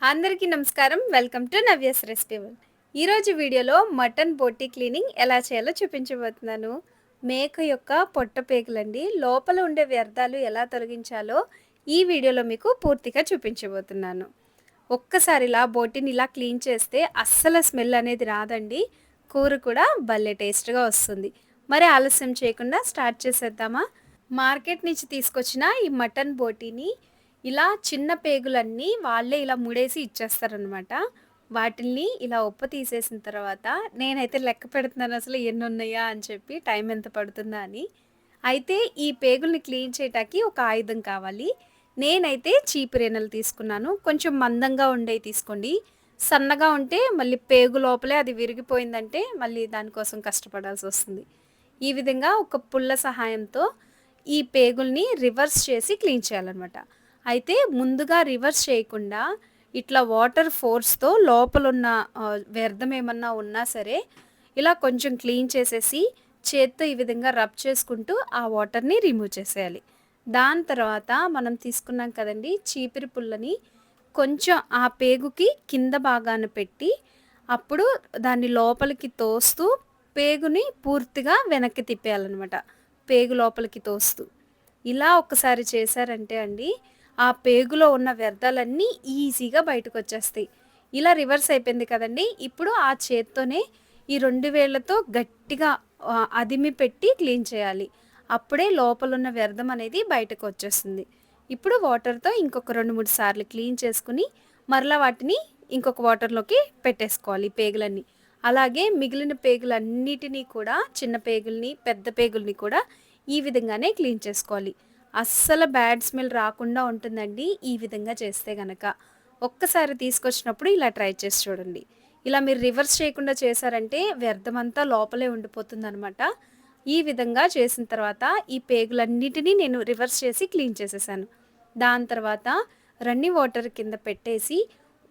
అందరికీ నమస్కారం. Welcome to Navya's recipe world. ఈరోజు వీడియోలో మటన్ బోటీ క్లీనింగ్ ఎలా చేయాలో చూపించబోతున్నాను. మేక యొక్క పొట్ట పేగులండి. లోపల ఉండే వ్యర్థాలు ఎలా తొలగించాలో ఈ వీడియోలో మీకు పూర్తిగా చూపించబోతున్నాను. ఒక్కసారి ఇలా బోటీని ఇలా క్లీన్ చేస్తే అస్సలు స్మెల్ అనేది రాదండి. కూర కూడా భలే టేస్ట్‌గా వస్తుంది. మరి ఆలస్యం చేయకుండా స్టార్ట్ చేసేద్దామా? మార్కెట్ నుంచి తీసుకొచ్చిన ఈ మటన్ బోటీని ఇలా చిన్న పేగులన్నీ వాళ్ళే ఇలా ముడేసి ఇచ్చేస్తారనమాట. వాటిల్ని ఇలా తీసేసిన తర్వాత నేనైతే లెక్క పెడుతున్నాను అసలు ఎన్నున్నాయా అని చెప్పి, టైం ఎంత పడుతుందా అని. అయితే ఈ పేగుల్ని క్లీన్ చేయటానికి ఒక ఆయుధం కావాలి. నేనైతే చీపిరేనలు తీసుకున్నాను. కొంచెం మందంగా ఉండేవి తీసుకోండి. సన్నగా ఉంటే మళ్ళీ పేగు లోపలే అది విరిగిపోయిందంటే మళ్ళీ దానికోసం కష్టపడాల్సొస్తుంది. ఈ విధంగా ఒక పుల్ల సహాయంతో ఈ పేగుల్ని రివర్స్ చేసి క్లీన్ చేయాలనమాట. అయితే ముందుగా రివర్స్ చేయకుండా ఇట్లా వాటర్ ఫోర్స్‌తో లోపలున్న వ్యర్థం ఏమన్నా ఉన్నా సరే, ఇలా కొంచెం క్లీన్ చేసేసి చేత్తో ఈ విధంగా రబ్ చేసుకుంటూ ఆ వాటర్‌ని రిమూవ్ చేసేయాలి. దాని తర్వాత మనం తీసుకున్నాం కదండీ చీపిరి పుల్లని కొంచెం ఆ పేగుకి కింద భాగాన పెట్టి, అప్పుడు దాన్ని లోపలికి తోస్తూ పేగుని పూర్తిగా వెనక్కి తిప్పేయాలనమాట. పేగు లోపలికి తోస్తూ. ఇలా ఒక్కసారి చేశారంటే అండి, ఆ పేగులో ఉన్న వ్యర్థాలన్నీ ఈజీగా బయటకొచ్చేస్తాయి. ఇలా రివర్స్ అయిపోయింది కదండీ! ఇప్పుడు ఆ చేత్తోనే ఈ 2 వేళ్ళతో గట్టిగా అదిమి పెట్టి క్లీన్ చేయాలి. అప్పుడే లోపలున్న వ్యర్థం అనేది బయటకొచ్చేస్తుంది. ఇప్పుడు వాటర్‌తో ఇంకొక 2, 3 సార్లు క్లీన్ చేసుకొని, మరలా వాటిని ఇంకొక వాటర్‌లోకి పెట్టేసుకోవాలి పేగులన్నీ. అలాగే మిగిలిన పేగులన్నిటిని కూడా చిన్న పేగుల్ని, పెద్ద పేగుల్ని కూడా ఈ విధంగానే క్లీన్ చేసుకోవాలి. అస్సలు బ్యాడ్ స్మెల్ రాకుండా ఉంటుందండి ఈ విధంగా చేస్తే గనక. ఒక్కసారి తీసుకొచ్చినప్పుడు ఇలా ట్రై చేసి చూడండి. ఇలా మీరు రివర్స్ చేయకుండా చేశారంటే వ్యర్థమంతా లోపలే ఉండిపోతుందనమాట. ఈ విధంగా చేసిన తర్వాత ఈ పేగులన్నిటిని నేను రివర్స్ చేసి క్లీన్ చేసేసాను. దాని తర్వాత రన్నింగ్ వాటర్ కింద పెట్టేసి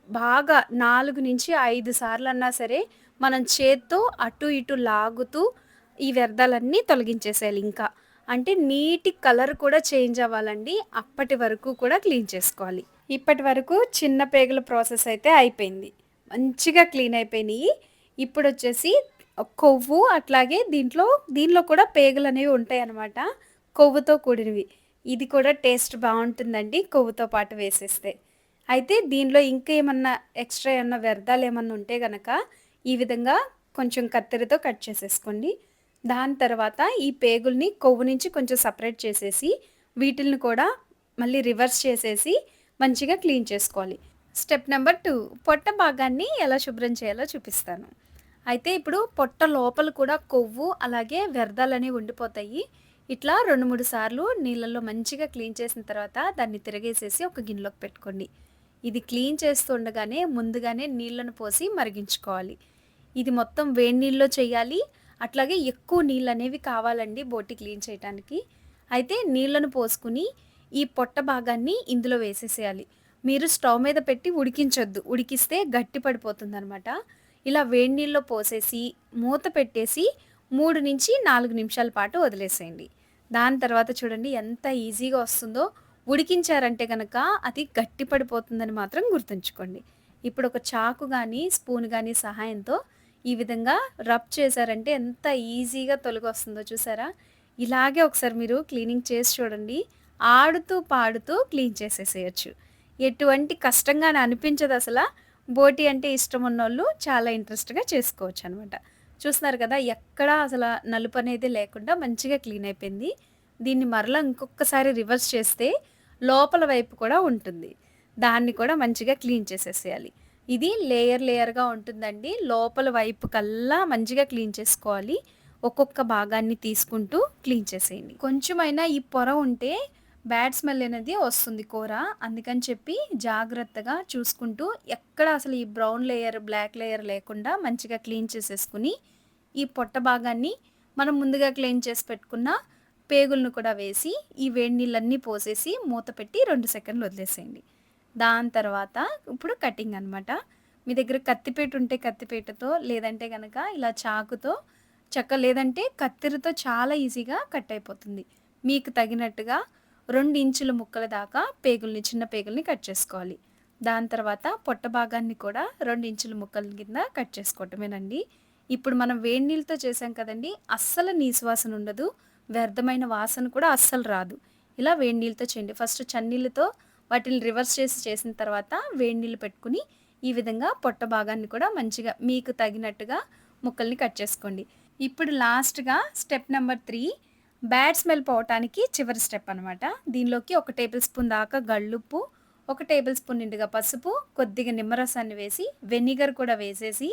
బాగా 4-5 సార్లన్నా సరే మనం చేత్తో అటు ఇటు లాగుతూ ఈ వ్యర్థాలన్నీ తొలగించేసేయాలి ఇంకా. అంటే నీటి కలర్ కూడా చేంజ్ అవ్వాలండి. అప్పటి వరకు కూడా క్లీన్ చేసుకోవాలి. ఇప్పటి వరకు చిన్న పేగుల ప్రాసెస్ అయితే అయిపోయింది. మంచిగా క్లీన్ అయిపోయినియి. ఇప్పుడొచ్చేసి కొవ్వు అట్లాగే దీనిలో కూడా పేగులనేవి ఉంటాయన్నమాట. కొవ్వుతో కూడినవి. ఇది కూడా టేస్ట్ బావుంటుందండి కొవ్వుతో పాటు వేసేస్తే. అయితే దీనిలో ఇంకా ఏమన్నా ఎక్స్‌ట్రా ఏమన్నా వ్యర్థాలేమన్నా ఉంటే గనక ఈ విధంగా కొంచెం కత్తెరతో కట్ చేసేసుకోండి. దాని తర్వాత ఈ పేగుల్ని కొవ్వు నుంచి కొంచెం సెపరేట్ చేసేసి, వీటిల్ని కూడా మళ్ళీ రివర్స్ చేసేసి మంచిగా క్లీన్ చేసుకోవాలి. స్టెప్ నంబర్ 2 పొట్ట భాగాన్ని ఎలా శుభ్రం చేయాలో చూపిస్తాను. అయితే ఇప్పుడు పొట్ట లోపల కూడా కొవ్వు అలాగే వ్యర్థాలనేవి ఉండిపోతాయి. ఇట్లా 2, 3 సార్లు నీళ్ళల్లో మంచిగా క్లీన్ చేసిన తర్వాత దాన్ని తిరగేసేసి ఒక గిన్నెలోకి పెట్టుకోండి. ఇది క్లీన్ చేస్తూ ఉండగానే ముందుగానే నీళ్ళను పోసి మరిగించుకోవాలి. ఇది మొత్తం వేడి నీళ్ళలో చేయాలి. అట్లాగే ఎక్కువ నీళ్ళనేవి కావాలండి బోటి క్లీన్ చేయటానికి. అయితే నీళ్ళను పోసుకొని ఈ పొట్ట భాగాన్ని ఇందులో వేసేసేయాలి. మీరు స్టవ్ మీద పెట్టి ఉడికించొద్దు. ఉడికిస్తే గట్టి పడిపోతుందనమాట. ఇలా వేడి నీళ్ళలో పోసేసి మూత పెట్టేసి 3-4 నిమిషాల పాటు వదిలేసేయండి. దాని తర్వాత చూడండి ఎంత ఈజీగా వస్తుందో. ఉడికించారంటే గనక అది గట్టి పడిపోతుందని మాత్రం గుర్తుంచుకోండి. ఇప్పుడు ఒక చాకు గానీ, స్పూన్ గానీ సహాయంతో ఈ విధంగా రబ్ చేశారంటే ఎంత ఈజీగా తొలగొస్తుందో చూసారా? ఇలాగే ఒకసారి మీరు క్లీనింగ్ చేసి చూడండి. ఆడుతూ, పాడుతూ క్లీన్ చేసేసేయొచ్చు. ఎటువంటి కష్టంగాని అనిపించదసల. బోటీ అంటే ఇష్టమున్నోళ్ళు చాలా ఇంట్రెస్ట్‌గా చేసుకోవచ్చనమాట. చూస్తున్నారు కదా! ఎక్కడా అసల నలుపనేది లేకుండా మంచిగా క్లీన్ అయిపోయింది. దీన్ని మరలా ఇంకొక్కసారి రివర్స్ చేస్తే లోపల వైపు కూడా ఉంటుంది. దాన్ని కూడా మంచిగా క్లీన్ చేసేసేయాలి. ఇది లేయర్‌గా ఉంటుందండి. లోపల వైపు కల్లా మంచిగా క్లీన్ చేసుకోవాలి. ఒక్కొక్క భాగాన్ని తీసుకుంటూ క్లీన్ చేసేయండి. కొంచెమైనా ఈ పొర ఉంటే బ్యాడ్ స్మెల్ అనేది వస్తుంది కూర. అందుకని చెప్పి జాగ్రత్తగా చూసుకుంటూ ఎక్కడ అసలు ఈ బ్రౌన్ లేయర్, బ్లాక్ లేయర్ లేకుండా మంచిగా క్లీన్ చేసేసుకొని, ఈ పొట్ట భాగాన్ని మనం ముందుగా క్లీన్ చేసి పెట్టుకున్న పేగులను కూడా వేసి, ఈ వేడి నీళ్ళన్నీ పోసేసి మూత పెట్టి 2 సెకండ్లు వదిలేసేయండి. దాని తర్వాత ఇప్పుడు కటింగ్ అనమాట. మీ దగ్గర కత్తిపీట ఉంటే కత్తిపీటతో, లేదంటే గనక ఇలా చాకుతో లేదంటే కత్తెరతో చాలా ఈజీగా కట్ అయిపోతుంది. మీకు తగినట్టుగా 2 ఇంచుల ముక్కల దాకా చిన్న పేగుల్ని కట్ చేసుకోవాలి. దాని తర్వాత పొట్ట భాగాన్ని కూడా 2 ఇంచుల ముక్కల కింద కట్ చేసుకోవటమేనండి. ఇప్పుడు మనం వేడి నీళ్ళతో చేసాం కదండీ! అస్సలు నీసు వాసన ఉండదు. వ్యర్థమైన వాసన కూడా అస్సలు రాదు. ఇలా వేడి నీళ్ళతో చేయండి. ఫస్ట్ చన్నీళ్ళతో వాటిని రివర్స్ చేసిన తర్వాత వేడి నీళ్ళు పెట్టుకొని ఈ విధంగా పొట్ట భాగాన్ని కూడా మంచిగా మీకు తగినట్టుగా ముక్కల్ని కట్ చేసుకోండి. ఇప్పుడు లాస్ట్‌గా స్టెప్ నంబర్ 3 బ్యాడ్ స్మెల్ పోవటానికి చివరి స్టెప్ అనమాట. దీనిలోకి 1 టేబుల్ స్పూన్ దాకా గళ్ళుప్పు, 1 టేబుల్ స్పూన్ నిండుగా పసుపు, కొద్దిగా నిమ్మరసాన్ని వేసి, వెనిగర్ కూడా వేసేసి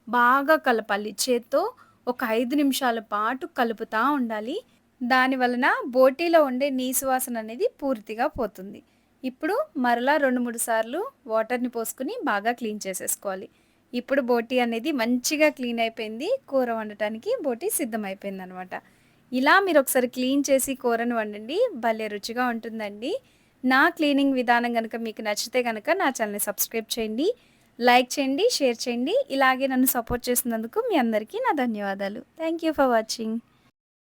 బాగా కలపాలి. చేత్తో ఒక 5 నిమిషాల పాటు కలుపుతా ఉండాలి. దాని వలన బోటీలో ఉండే నీసు వాసన అనేది పూర్తిగా పోతుంది. ఇప్పుడు మరలా 2, 3 సార్లు వాటర్‌ని పోసుకొని బాగా క్లీన్ చేసేసుకోవాలి. ఇప్పుడు బోటీ అనేది మంచిగా క్లీన్ అయిపోయింది. కూర వండటానికి బోటీ సిద్ధమైపోయిందనమాట. ఇలా మీరొకసారి క్లీన్ చేసి కూరని వండండి. భలే రుచిగా ఉంటుందండి. నా క్లీనింగ్ విధానం గనక మీకు నచ్చితే గనక నా ఛానెల్‌ని సబ్స్క్రైబ్ చేయండి. లైక్ చేయండి, షేర్ చేయండి. ఇలాగే నన్ను సపోర్ట్ చేసినందుకు మీ అందరికీ నా ధన్యవాదాలు. Thank you for watching.